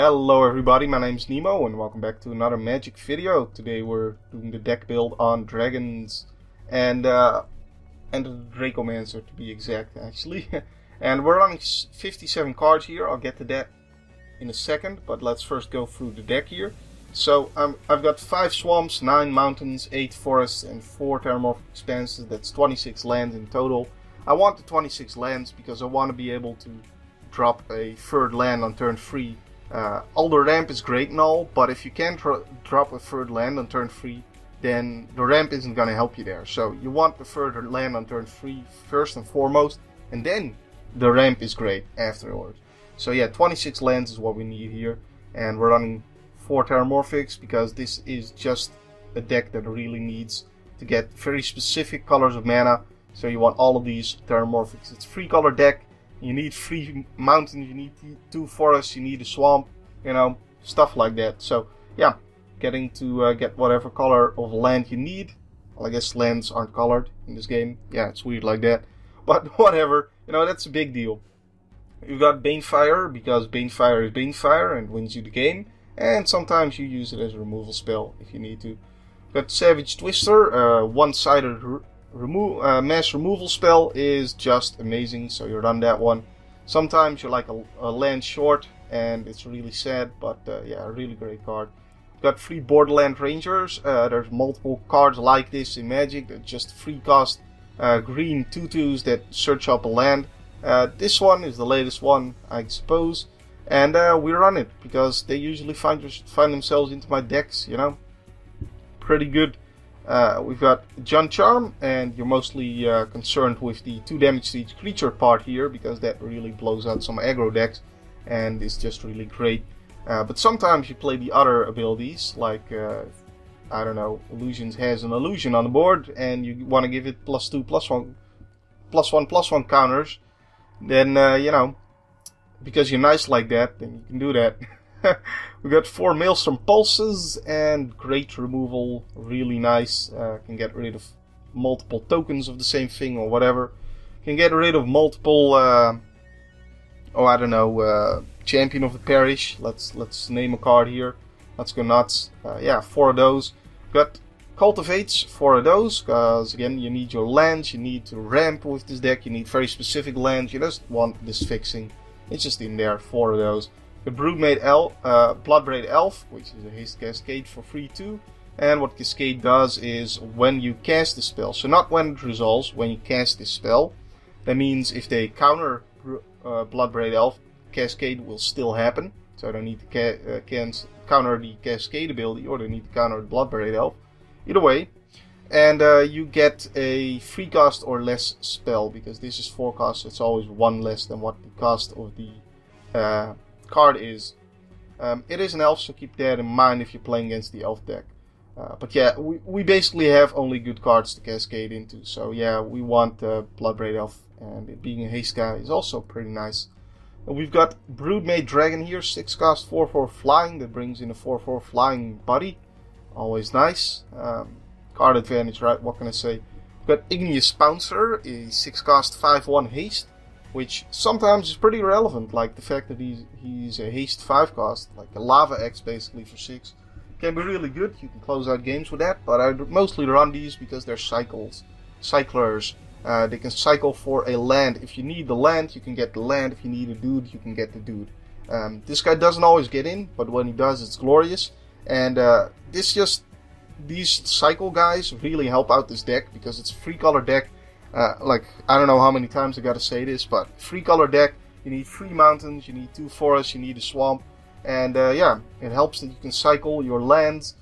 Hello everybody, my name is Nemo and welcome back to another Magic video. Today we're doing the deck build on dragons and the Dracomancer to be exact actually. And we're running 57 cards here. I'll get to that in a second, but let's first go through the deck here. So I've got 5 swamps, 9 mountains, 8 forests and 4 terramorphic expanses. That's 26 lands in total. I want the 26 lands because I want to be able to drop a third land on turn 3. All the ramp is great and all, but if you can't drop a third land on turn 3, then the ramp isn't going to help you there. So you want the third land on turn 3 first and foremost, and then the ramp is great afterwards. So yeah, 26 lands is what we need here, and we're running 4 terramorphics because this is just a deck that really needs to get very specific colors of mana. So you want all of these terramorphics. It's a 3-color deck. You need 3 mountains, you need 2 forests, you need a swamp, you know, stuff like that. So, yeah, getting to get whatever color of land you need. Well, I guess lands aren't colored in this game. Yeah, it's weird like that. But whatever, you know, that's a big deal. You've got Banefire, because Banefire is Banefire and wins you the game. And sometimes you use it as a removal spell if you need to. You've got Savage Twister, one-sided mass removal spell is just amazing, so you run that one. Sometimes you're like a land short and it's really sad, but yeah, a really great card. You've got 3 Borderland Rangers. There's multiple cards like this in Magic. They're just 3 cost green 2/2s that search up a land. This one is the latest one, I suppose, and we run it because they usually find themselves into my decks, you know. Pretty good. We've got John Charm, and you're mostly concerned with the 2 damage to each creature part here, because that really blows out some aggro decks, and is just really great. But sometimes you play the other abilities, like, I don't know, Illusions has an illusion on the board, and you want to give it +2, +1 counters, then, you know, because you're nice like that, then you can do that. We got 4 Maelstrom Pulses and great removal, really nice. Can get rid of multiple tokens of the same thing or whatever. Can get rid of multiple, oh I don't know, Champion of the Parish. Let's name a card here. Let's go nuts. Yeah, 4 of those. Got Cultivates, 4 of those, because again you need your lands, you need to ramp with this deck, you need very specific lands, you just want this fixing. It's just in there, 4 of those. The Broodmade Bloodbraid Elf, which is a haste cascade for 3/2, and what Cascade does is when you cast the spell, so not when it resolves, when you cast this spell, that means if they counter Bloodbraid Elf, Cascade will still happen, so they need to counter the Cascade ability, or they need to counter the Bloodbraid Elf, either way, and you get a 3 cost or less spell, because this is 4 cost, so it's always 1 less than what the cost of the card is. It is an elf, so keep that in mind if you're playing against the elf deck. But yeah, we basically have only good cards to cascade into, so yeah, we want Bloodbraid Elf, and it being a haste guy is also pretty nice. And we've got Broodmade Dragon here, 6 cost 4/4 flying, that brings in a 4/4 flying buddy, always nice. Card advantage, right, what can I say. We've got Igneous Pouncer, a 6 cost 5/1 haste, which sometimes is pretty relevant, like the fact that he's a haste 5 cost, like a Lava X basically for 6. Can be really good, you can close out games with that, but I mostly run these because they're cyclers. They can cycle for a land. If you need the land, you can get the land. If you need a dude, you can get the dude. This guy doesn't always get in, but when he does, it's glorious. And these cycle guys really help out this deck, because it's a 3-color deck. Like, I don't know how many times I gotta say this, but 3-color deck, you need 3 mountains, you need 2 forests, you need a swamp, and yeah, it helps that you can cycle your lands.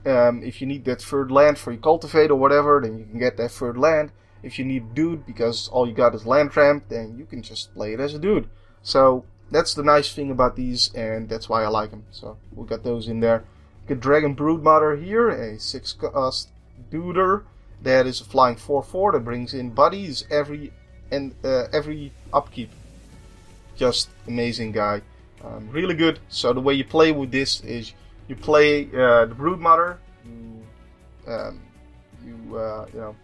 If you need that 3rd land for your cultivate or whatever, then you can get that 3rd land. If you need a dude, because all you got is land ramp, then you can just play it as a dude. So, that's the nice thing about these, and that's why I like them. So, we got those in there. Got Dragon Broodmother here, a 6 cost duder. That is a flying 4/4 that brings in buddies every upkeep. Just amazing guy, really good. So the way you play with this is you play the Broodmother. You know,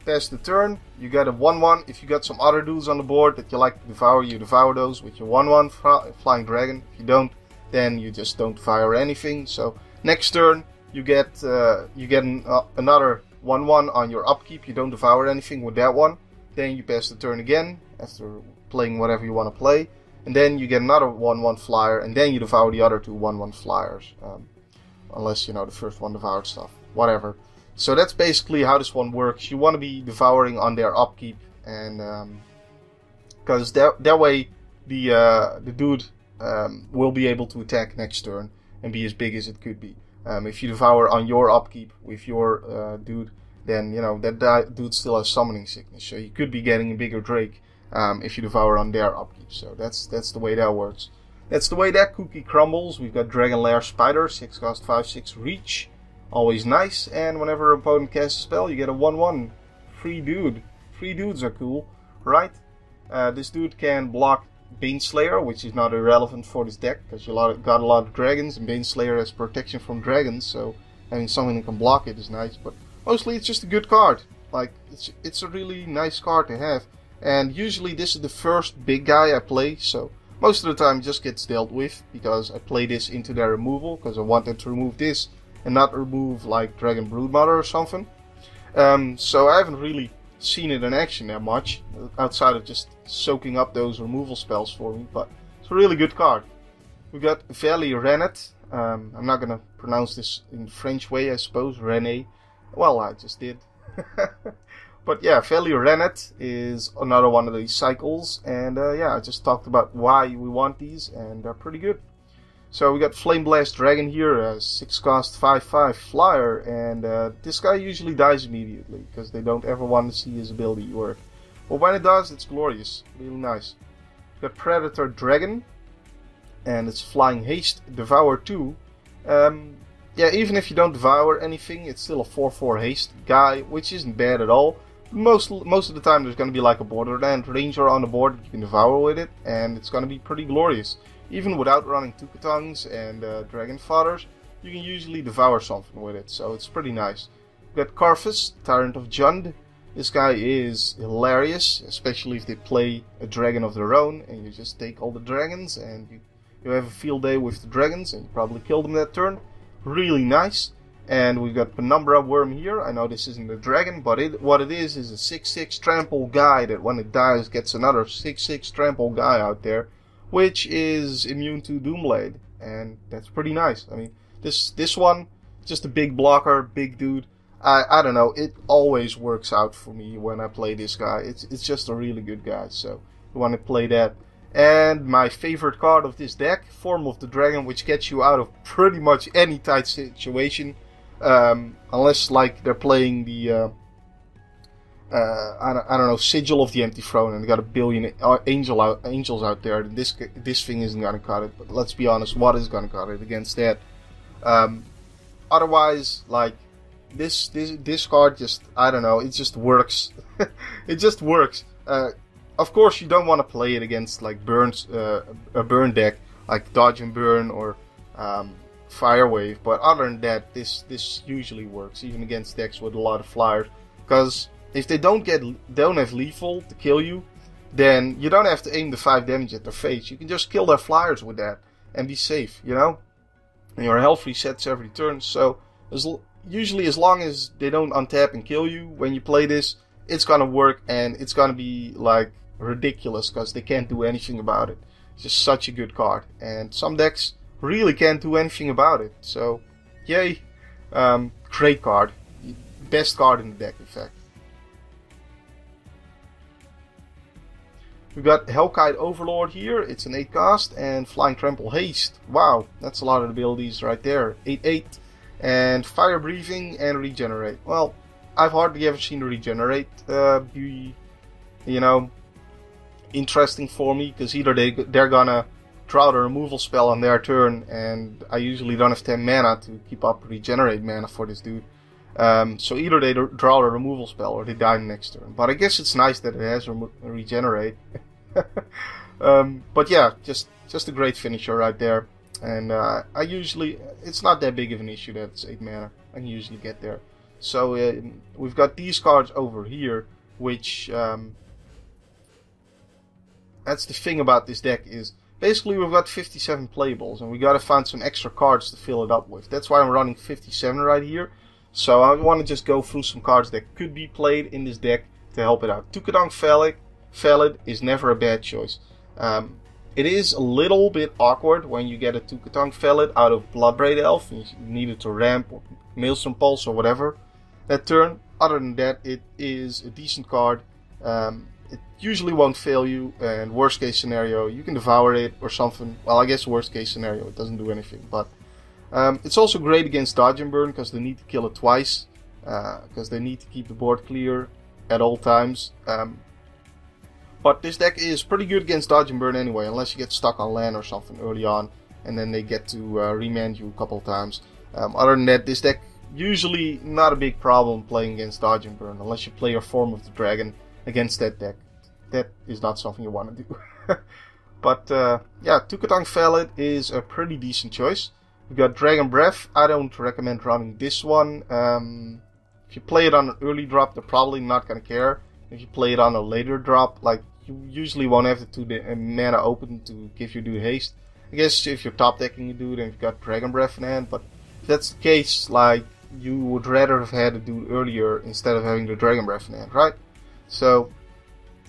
pass the turn. You get a 1/1. If you got some other dudes on the board that you like to devour, you devour those with your 1/1 flying dragon. If you don't, then you just don't devour anything. So next turn you get another 1/1 on your upkeep. You don't devour anything with that one. Then you pass the turn again after playing whatever you want to play, and then you get another 1/1 flyer, and then you devour the other two 1/1 flyers, unless the first one devoured stuff, whatever. So that's basically how this one works. You want to be devouring on their upkeep, and because that way the dude will be able to attack next turn and be as big as it could be. If you devour on your upkeep with your dude, then that dude still has summoning sickness, so you could be getting a bigger Drake if you devour on their upkeep. So that's the way that works. That's the way that cookie crumbles. We've got Dragon Lair Spider, 6 cost 5/6 reach, always nice. And whenever an opponent casts a spell, you get a 1/1 free dude. Free dudes are cool, right? This dude can block Baneslayer, which is not irrelevant for this deck because you got a lot of dragons, and Baneslayer has protection from dragons, so having something that can block it is nice. But mostly it's just a good card. Like, it's a really nice card to have. And usually this is the first big guy I play, so most of the time it just gets dealt with because I play this into their removal because I wanted to remove this and not remove like Dragon Broodmother or something. So I haven't really seen it in action that much outside of just soaking up those removal spells for me, but it's a really good card. We got Valley Renet. I'm not gonna pronounce this in the French way, I suppose. Rene. Well, I just did. But yeah, Valley Renet is another one of these cycles, and yeah, I just talked about why we want these, and they're pretty good. So we got Flame Blast Dragon here, 6 cost 5/5 flyer, and this guy usually dies immediately because they don't ever want to see his ability work. But when it does, it's glorious, really nice. We got Predator Dragon, and it's Flying Haste, Devour 2. Yeah, even if you don't devour anything, it's still a 4/4 haste guy, which isn't bad at all. Most of the time there's going to be like a Borderland Ranger on the board that you can devour with it, and it's going to be pretty glorious. Even without running Tukatongs and Dragon Fathers, you can usually devour something with it, so it's pretty nice. We've got Karfus, Tyrant of Jund. This guy is hilarious, especially if they play a dragon of their own, and you just take all the dragons, and you have a field day with the dragons, and you probably kill them that turn. Really nice. And we've got Penumbra Worm here. I know this isn't a dragon, but what it is a 6/6 trample guy that when it dies gets another 6/6 trample guy out there, which is immune to Doomblade, and that's pretty nice. I mean, this one, just a big blocker, big dude. I don't know, it always works out for me when I play this guy. It's just a really good guy, so I want to play that. And my favorite card of this deck, Form of the Dragon, which gets you out of pretty much any tight situation, unless like they're playing the I don't know, Sigil of the Empty Throne, and they got a billion angels out there. This thing isn't gonna cut it. But let's be honest, what is gonna cut it against that? Otherwise, like this card just, I don't know, it just works. It just works. Of course, you don't want to play it against like a burn deck like Dodge and Burn or Firewave, but other than that, this usually works even against decks with a lot of flyers. Because if they don't have lethal to kill you, then you don't have to aim the 5 damage at their face. You can just kill their flyers with that and be safe, you know. And your health resets every turn, so usually as long as they don't untap and kill you when you play this, it's gonna work, and it's gonna be like ridiculous because they can't do anything about it. It's just such a good card, and some decks really can't do anything about it. So, yay! Great card, best card in the deck, in fact. We've got Hellkite Overlord here. It's an 8 cost and Flying Trample Haste. Wow, that's a lot of abilities right there. 8/8 and Fire Breathing and Regenerate. Well, I've hardly ever seen Regenerate be, you know, interesting for me, because either they're gonna draw the removal spell on their turn, and I usually don't have 10 mana to keep up Regenerate mana for this dude. So either they draw a removal spell or they die next turn. But I guess it's nice that it has Regenerate. But yeah, just a great finisher right there. And I usually, it's not that big of an issue that it's 8 mana. I can usually get there. So we've got these cards over here, which that's the thing about this deck is basically we've got 57 playables, and we gotta find some extra cards to fill it up with. That's why I'm running 57 right here. So I want to just go through some cards that could be played in this deck to help it out. Tukadang Valid is never a bad choice. It is a little bit awkward when you get a Tukadang Valid out of Bloodbraid Elf, and you need it to ramp or Maelstrom Pulse or whatever that turn. Other than that, it is a decent card. It usually won't fail you, and worst case scenario, you can devour it or something. Well, I guess worst case scenario, it doesn't do anything, but it's also great against Dodge and Burn because they need to kill it twice, because they need to keep the board clear at all times. But this deck is pretty good against Dodge and Burn anyway, unless you get stuck on land or something early on, and then they get to remand you a couple of times. Other than that, this deck usually not a big problem playing against Dodge and Burn, unless you play your Form of the Dragon against that deck. That is not something you want to do. But yeah, Tukadang Valid is a pretty decent choice. We've got Dragon Breath. I don't recommend running this one. If you play it on an early drop, they're probably not going to care. If you play it on a later drop, like, you usually won't have the mana open to give you Dude Haste. I guess if you're top decking a Dude and you've got Dragon Breath in hand, but if that's the case, like, you would rather have had a Dude earlier instead of having the Dragon Breath in hand, right? So,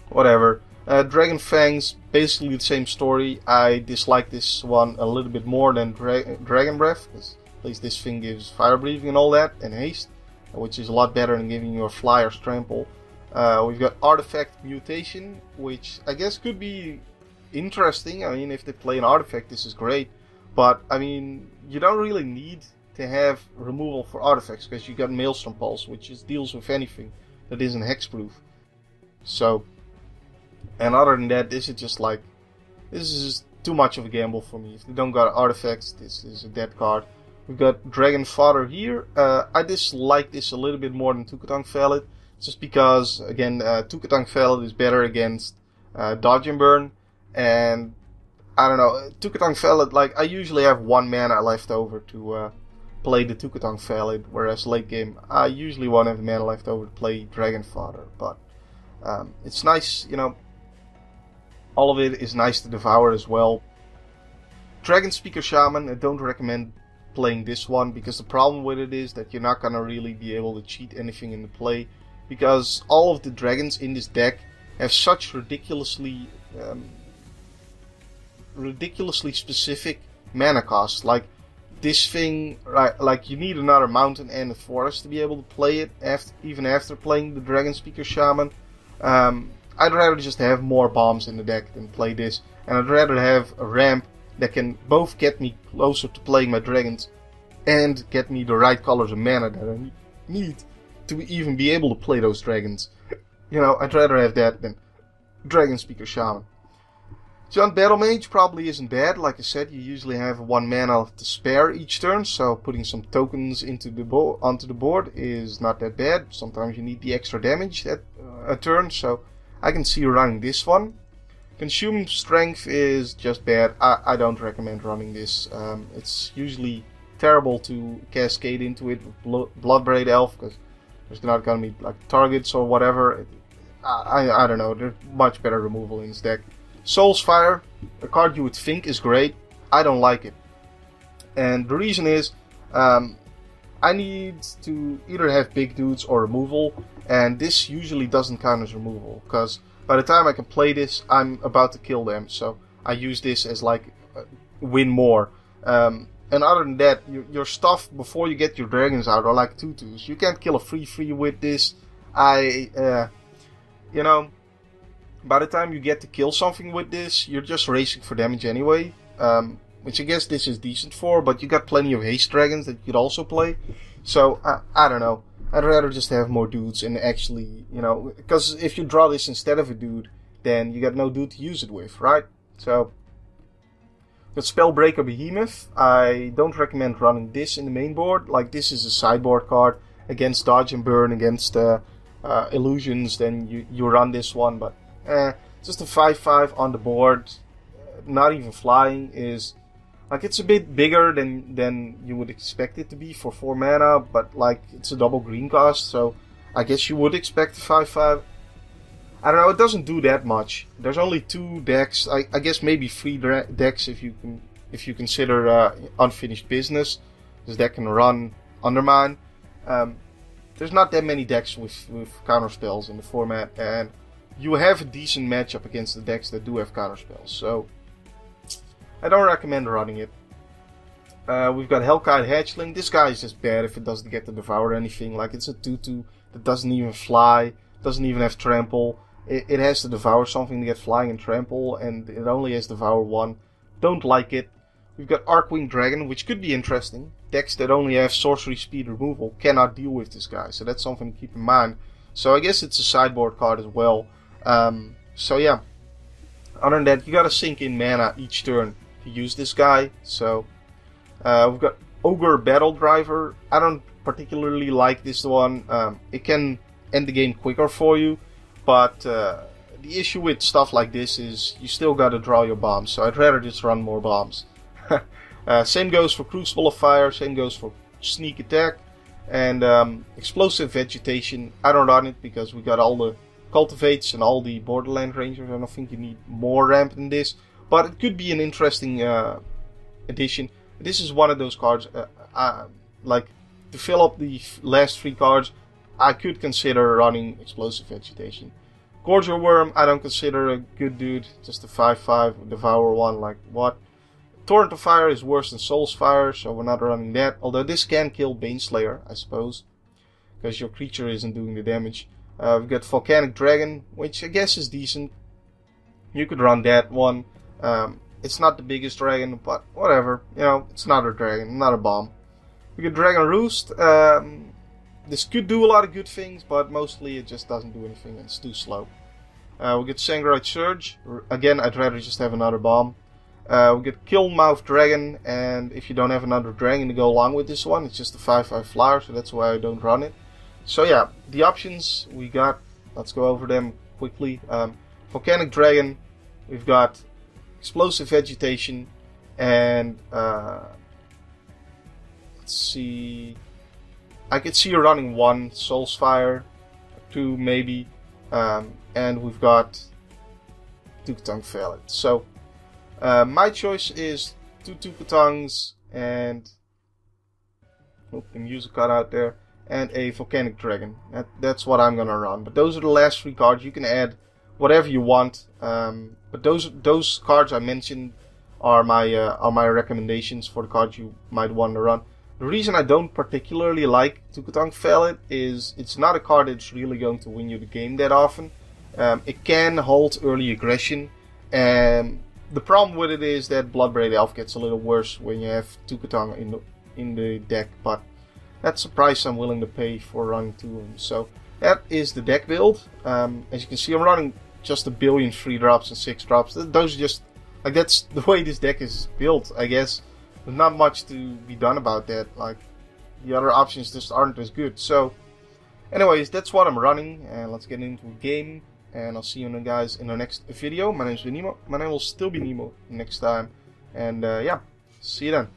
whatever. Dragon Fangs, basically the same story. I dislike this one a little bit more than Dragon Breath, because at least this thing gives Fire Breathing and all that, and Haste, which is a lot better than giving you a Flyer's Trample. We've got Artifact Mutation, which I guess could be interesting. I mean, if they play an Artifact, this is great. But, I mean, you don't really need to have removal for Artifacts, because you got Maelstrom Pulse, which just deals with anything that isn't hexproof. So, and other than that, this is just like, this is just too much of a gamble for me. If they don't got Artifacts, this is a dead card. We've got Dragon Father here. I dislike this a little bit more than Tukadang Valid. Just because, again, Tukadang Valid is better against Dodge and Burn, and I don't know, Tukadang Valid, like, I usually have 1 mana left over to play the Tukadang Valid, whereas late game, I usually won't have the mana left over to play Dragon Father, but it's nice, you know, all of it is nice to devour as well. Dragon Speaker Shaman, I don't recommend playing this one, because the problem with it is that you're not gonna really be able to cheat anything in the play, because all of the dragons in this deck have such ridiculously specific mana costs. Like this thing, right? Like you need another mountain and a forest to be able to play it, even after playing the Dragon Speaker Shaman. I'd rather just have more bombs in the deck than play this, and I'd rather have a ramp that can both get me closer to playing my dragons and get me the right colors of mana that I need to even be able to play those dragons. You know, I'd rather have that than Dragon Speaker Shaman. Giant Battle Mage probably isn't bad. Like I said, you usually have 1 mana to spare each turn, so putting some tokens into the onto the board is not that bad. Sometimes you need the extra damage that a turn, so I can see running this one. Consume Strength is just bad. I don't recommend running this. It's usually terrible to cascade into it with Bloodbraid Elf, because there's not going to be like targets or whatever. I don't know. There's much better removal in this deck. Soul's Fire, a card you would think is great. I don't like it. And the reason is, I need to either have big dudes or removal, and this usually doesn't count as removal, because by the time I can play this, I'm about to kill them, so I use this as like, win more. And other than that, your stuff before you get your dragons out are like 2/2s. You can't kill a 3/3 with this. You know, by the time you get to kill something with this, you're just racing for damage anyway. Which I guess this is decent for, but you got plenty of haste dragons that you could also play. So, I don't know. I'd rather just have more dudes and actually, you know, because if you draw this instead of a dude, then you got no dude to use it with, right? So, with Spellbreaker Behemoth, I don't recommend running this in the main board. Like, this is a sideboard card against Dodge and Burn, against Illusions, then you run this one, but just a 5/5 on the board, not even flying, is like, it's a bit bigger than you would expect it to be for 4 mana, but like, it's a double green cost, so I guess you would expect a 5/5. I don't know, it doesn't do that much. There's only 2 decks, I guess maybe 3 decks if you consider Unfinished Business, because that can run Undermine. There's not that many decks with counterspells in the format, and you have a decent matchup against the decks that do have counterspells, so I don't recommend running it. We've got Hellkite Hatchling. This guy is just bad if it doesn't get to devour anything. Like, it's a 2/2 that doesn't even fly, doesn't even have trample. It has to devour something to get flying and trample, and it only has devour 1. Don't like it. We've got Arcwing Dragon, which could be interesting. Decks that only have sorcery speed removal cannot deal with this guy, so that's something to keep in mind. So I guess it's a sideboard card as well. So yeah, other than that, you gotta sink in mana each turn to use this guy. So we've got Ogre Battle Driver. I don't particularly like this one. It can end the game quicker for you, but the issue with stuff like this is you still gotta draw your bombs, so I'd rather just run more bombs. Same goes for Crucible of Fire, same goes for Sneak Attack, and Explosive Vegetation. I don't run it because we got all the Cultivates and all the Borderland Rangers. I don't think you need more ramp than this, but it could be an interesting addition. This is one of those cards, like, to fill up the last 3 cards, I could consider running Explosive Vegetation. Gorger Worm, I don't consider a good dude, just a 5/5 Devour 1, like, what? Torrent of Fire is worse than Soul's Fire, so we're not running that, although this can kill Baneslayer, I suppose, because your creature isn't doing the damage. We've got Volcanic Dragon, which I guess is decent. You could run that one. It's not the biggest dragon, but whatever. You know, it's not a dragon, not a bomb. We got Dragon Roost. This could do a lot of good things, but mostly it just doesn't do anything and it's too slow. We get Sangroid Surge. Again, I'd rather just have another bomb. We get Killmouth Dragon, and if you don't have another dragon to go along with this one, it's just a 5/5 flyer, so that's why I don't run it. So yeah, the options we got, let's go over them quickly. Volcanic Dragon, we've got Explosive Vegetation, and let's see, I could see you running 1 Soul's Fire, 2 maybe, and we've got Tukatong Valid. So my choice is 2 Tukatongs and the music cut out there, and a Volcanic Dragon. That's what I'm gonna run. But those are the last 3 cards. You can add whatever you want. But those cards I mentioned are my recommendations for the cards you might want to run. The reason I don't particularly like Tukatong Valid is it's not a card that's really going to win you the game that often. It can hold early aggression, and the problem with it is that Bloodbraid Elf gets a little worse when you have Tukatong in the deck, but that's the price I'm willing to pay for running 2 of them. So that is the deck build. As you can see, I'm running just a billion 3-drops and 6-drops. Those are just, like, that's the way this deck is built, I guess. There's not much to be done about that. Like, the other options just aren't as good. So, anyways, that's what I'm running, and let's get into a game. And I'll see you guys in the next video. My name's Nemo. My name will still be Nemo next time. And yeah, see you then.